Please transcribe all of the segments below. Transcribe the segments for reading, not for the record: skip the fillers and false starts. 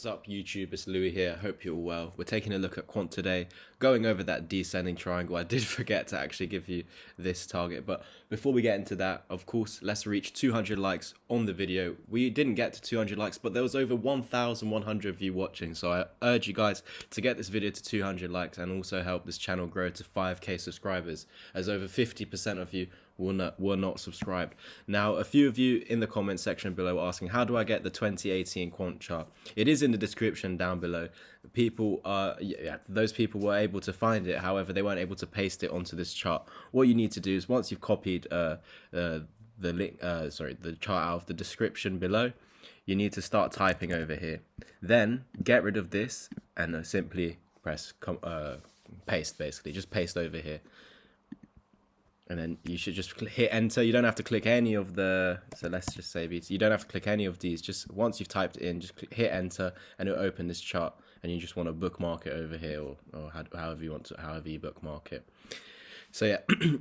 What's up YouTube, it's Louis here, hope you're all well. We're taking a look at Quant today, going over that descending triangle. I did forget to actually give you this target, but before we get into that, of course, let's reach 200 likes on the video. We didn't get to 200 likes, but there was over 1,100 of you watching, so I urge you guys to get this video to 200 likes and also help this channel grow to 5k subscribers, as over 50% of you were not subscribed. Now, a few of you in the comment section below were asking, how do I get the 2018 Quant chart? It is in the description down below. People those people were able to find it, however they weren't able to paste it onto this chart. What you need to do is, once you've copied the link, the chart out of the description below, you need to start typing over here. Then get rid of this and simply press paste. Basically just paste over here. And then you should just hit enter. You don't have to click any of the, so let's just say you don't have to click any of these. Just once you've typed it in, just hit enter and it'll open this chart, and you just want to bookmark it over here, or however you bookmark it. So yeah,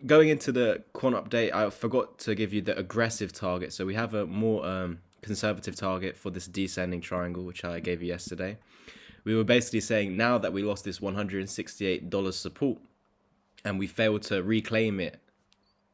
going into the Quant update, I forgot to give you the aggressive target. So we have a more conservative target for this descending triangle, which I gave you yesterday. We were basically saying, now that we lost this $168 support and we failed to reclaim it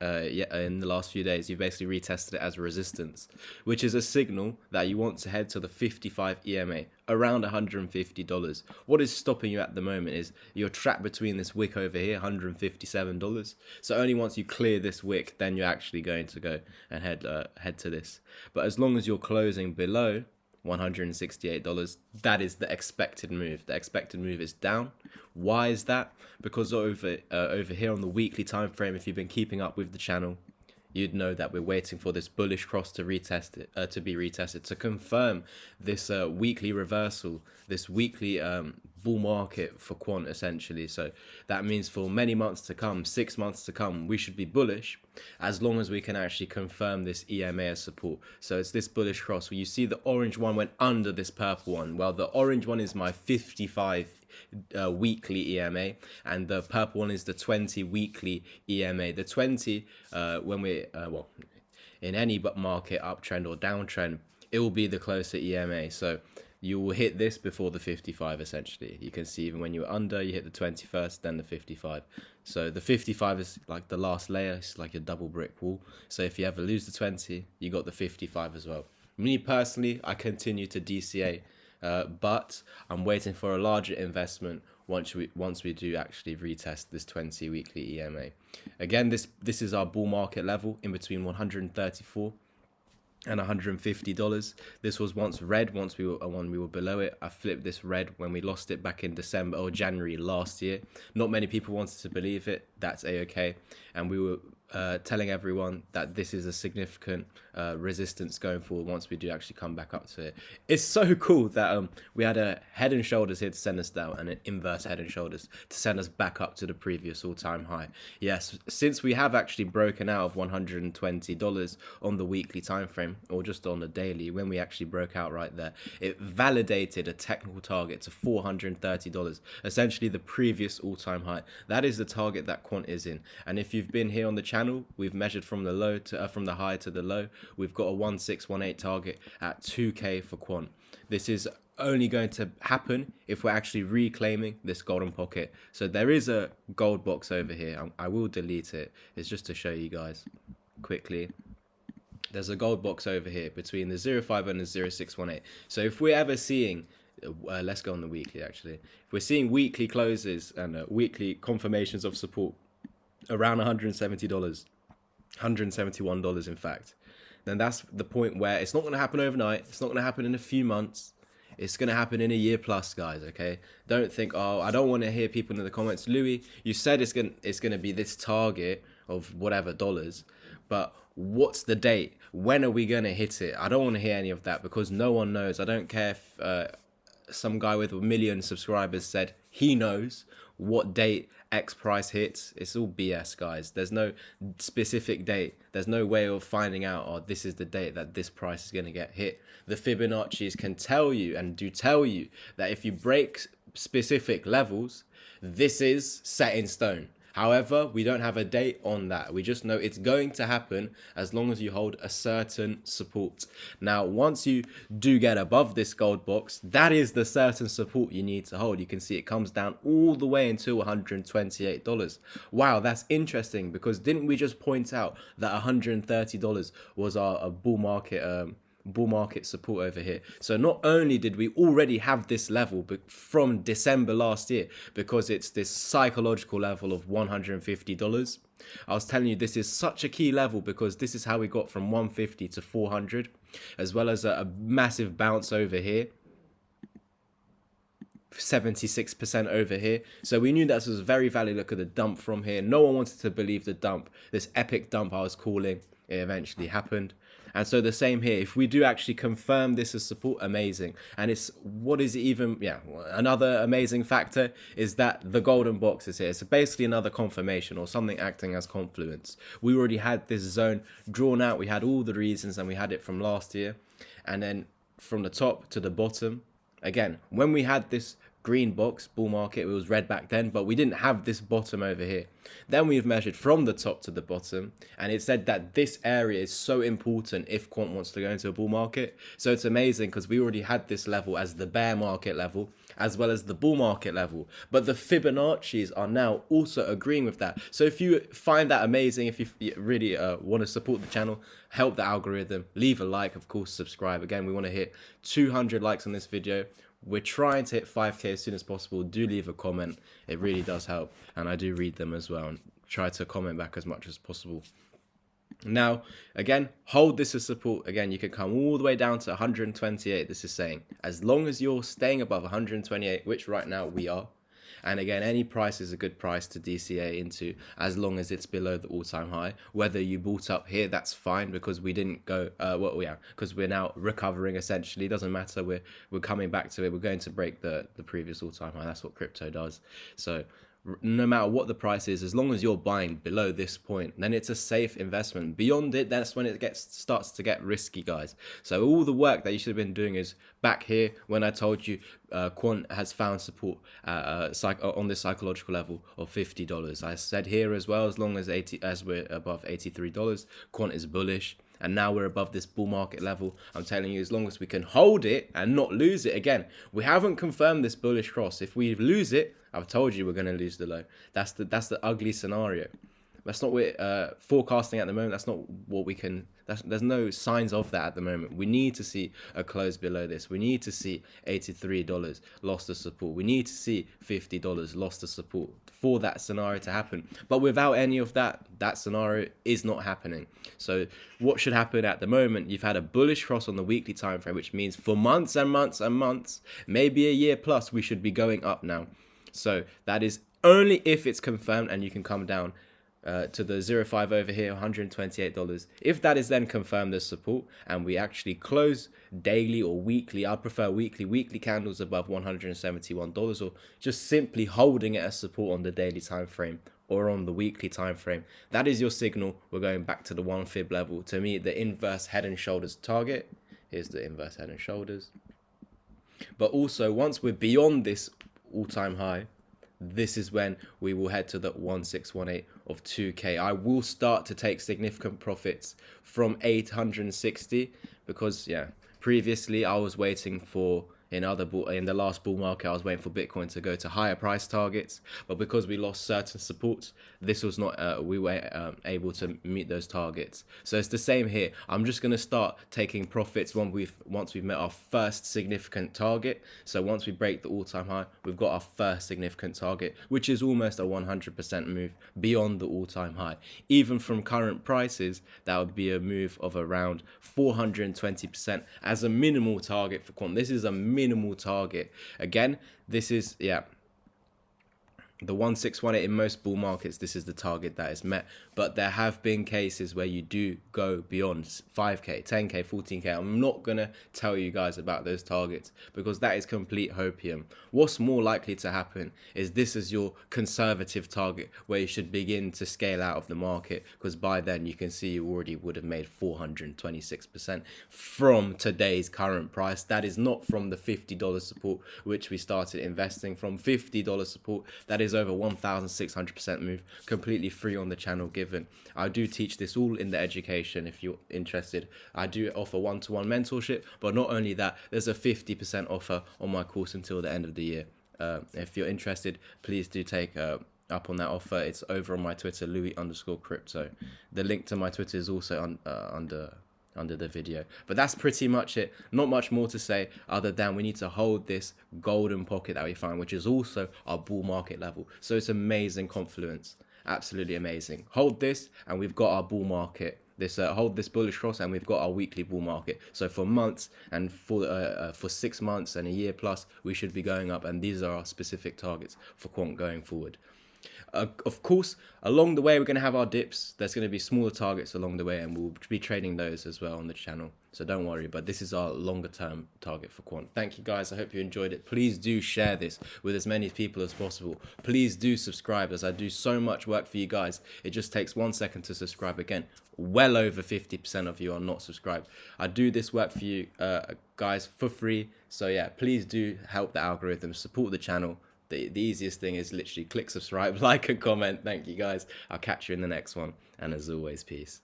in the last few days, you basically retested it as resistance, which is a signal that you want to head to the 55 EMA, around $150. What is stopping you at the moment is you're trapped between this wick over here, $157. So only once you clear this wick, then you're actually going to go and head to this. But as long as you're closing below $168, that is the expected move. The expected move is down. Why is that? Because over here on the weekly time frame, if you've been keeping up with the channel, you'd know that we're waiting for this bullish cross to retest it, to be retested, to confirm this weekly reversal, this weekly bull market for Quant, essentially. So that means for many months to come, 6 months to come, we should be bullish, as long as we can actually confirm this EMA as support. So it's this bullish cross where you see the orange one went under this purple one. Well, the orange one is my 55 weekly EMA, and the purple one is the 20 weekly EMA. The 20, when we well, in any market uptrend or downtrend, it will be the closer EMA. So you will hit this before the 55. Essentially, you can see even when you're under, you hit the 20 first, then the 55. So the 55 is like the last layer. It's like a double brick wall. So if you ever lose the 20, you got the 55 as well. Me personally, I continue to DCA. But I'm waiting for a larger investment once we do actually retest this 20 weekly EMA. Again, this is our bull market level in between $134 and $150. This was once red when we were below it. I flipped this red when we lost it back in December or January last year. Not many people wanted to believe it. That's a-okay. And we were telling everyone that this is a significant resistance going forward once we do actually come back up to it. It's so cool that we had a head and shoulders here to send us down, and an inverse head and shoulders to send us back up to the previous all-time high. Yes, since we have actually broken out of $120 on the weekly time frame, or just on the daily, when we actually broke out right there, it validated a technical target to $430, essentially the previous all-time high. That is the target that Quant is in. And if you've been here on the channel, we've measured from the low to from the high to the low. We've got a 1618 target at 2k for Quant. This is only going to happen if we're actually reclaiming this golden pocket. So there is a gold box over here. I will delete it. It's just to show you guys quickly. There's a gold box over here between the 0.5 and the 0.618. So if we're ever seeing let's go on the weekly actually. If we're seeing weekly closes and weekly confirmations of support around $170, $171 in fact, then that's the point where it's not going to happen overnight. It's not going to happen in a few months. It's going to happen in a year plus, guys, okay? Don't think, oh, I don't want to hear people in the comments, Louis, you said it's going to be this target of whatever dollars, but what's the date? When are we going to hit it? I don't want to hear any of that, because no one knows. I don't care if some guy with 1 million subscribers said he knows what date X price hits. It's all BS, guys. There's no specific date. There's no way of finding out, oh, this is the date that this price is going to get hit. The Fibonacci's can tell you, and do tell you, that if you break specific levels, this is set in stone. However, we don't have a date on that. We just know it's going to happen as long as you hold a certain support. Now, once you do get above this gold box, that is the certain support you need to hold. You can see it comes down all the way until $128. Wow, that's interesting, because didn't we just point out that $130 was our bull market support over here? So not only did we already have this level from December last year, because it's this psychological level of $150. I was telling you, this is such a key level because this is how we got from 150 to 400, as well as a massive bounce over here, 76% over here. So we knew that this was very valid. Look at the dump from here. No one wanted to believe the dump, this epic dump I was calling. It eventually happened. And so the same here. If we do actually confirm this as support, amazing. And it's what is even, another amazing factor is that the golden box is here. So basically another confirmation or something acting as confluence. We already had this zone drawn out. We had all the reasons, and we had it from last year. And then from the top to the bottom, again, when we had this green box bull market, it was red back then, but we didn't have this bottom over here. Then we've measured from the top to the bottom, and it said that this area is so important if Quant wants to go into a bull market. So it's amazing because we already had this level as the bear market level as well as the bull market level, but the Fibonacci's are now also agreeing with that. So if you find that amazing, if you really want to support the channel, help the algorithm, leave a like, of course, subscribe. Again, we want to hit 200 likes on this video. We're trying to hit 5k as soon as possible. Do leave a comment. It really does help. And I do read them as well and try to comment back as much as possible. Now, again, hold this as support. Again, you can come all the way down to 128. This is saying, as long as you're staying above 128, which right now we are. And again, any price is a good price to DCA into as long as it's below the all-time high. Whether you bought up here, that's fine because we didn't go, because we're now recovering essentially. It doesn't matter, we're coming back to it. We're going to break the previous all-time high. That's what crypto does. So no matter what the price is, as long as you're buying below this point, then it's a safe investment. Beyond it, that's when it starts to get risky, guys. So all the work that you should have been doing is back here when I told you Quant has found support on this psychological level of $50. I said here as well, as long as we're above $83, Quant is bullish. And now we're above this bull market level. I'm telling you, as long as we can hold it and not lose it. Again, we haven't confirmed this bullish cross. If we lose it, I've told you we're going to lose the low. That's the ugly scenario. That's not what we're forecasting at the moment. That's not what we can. There's no signs of that at the moment. We need to see a close below this. We need to see $83 lost to support. We need to see $50 lost to support for that scenario to happen. But without any of that, that scenario is not happening. So what should happen at the moment? You've had a bullish cross on the weekly time frame, which means for months and months and months, maybe a year plus, we should be going up now. So that is only if it's confirmed and you can come down to the 0.5 over here, $128. If that is then confirmed as support and we actually close daily or weekly, I prefer weekly candles above $171, or just simply holding it as support on the daily time frame or on the weekly time frame, that is your signal. We're going back to the 1 fib level to meet the inverse head and shoulders target. Here's the inverse head and shoulders. But also, once we're beyond this all-time high, this is when we will head to the 1618 of 2k. I will start to take significant profits from 860 because previously I was waiting for in the last bull market I was waiting for Bitcoin to go to higher price targets, but because we lost certain supports, this was not we were able to meet those targets. So it's the same here. I'm just going to start taking profits once we've met our first significant target. So once we break the all-time high, we've got our first significant target, which is almost a 100% move beyond the all-time high. Even from current prices, that would be a move of around 420% as a minimal target for Quant. This is a minimal target. Again, this is the 1618 in most bull markets. This is the target that is met, but there have been cases where you do go beyond 5k, 10k, 14k. I'm not gonna tell you guys about those targets because that is complete hopium. What's more likely to happen is this is your conservative target where you should begin to scale out of the market, because by then you can see you already would have made 426% from today's current price. That is not from the $50 support which we started investing from. $50 support, that is Yesterday's over 1,600% move, completely free on the channel given. I do teach this all in the education if you're interested. I do offer one-to-one mentorship, but not only that, there's a 50% offer on my course until the end of the year. If you're interested, please do take up on that offer. It's over on my Twitter, Louis_crypto. The link to my Twitter is also under the video. But that's pretty much it. Not much more to say other than we need to hold this golden pocket that we find, which is also our bull market level. So it's amazing confluence, absolutely amazing. Hold this and we've got our bull market. Hold this bullish cross and we've got our weekly bull market. So for months and for 6 months and a year plus, we should be going up, and these are our specific targets for Quant going forward. Of course, along the way, we're going to have our dips. There's going to be smaller targets along the way, and we'll be trading those as well on the channel. So don't worry, but this is our longer term target for Quant. Thank you guys. I hope you enjoyed it. Please do share this with as many people as possible. Please do subscribe, as I do so much work for you guys. It just takes 1 second to subscribe. Again, well over 50% of you are not subscribed. I do this work for you guys for free. So yeah, please do help the algorithm, support the channel. The easiest thing is literally click subscribe, like and comment. Thank you guys. I'll catch you in the next one. And as always, peace.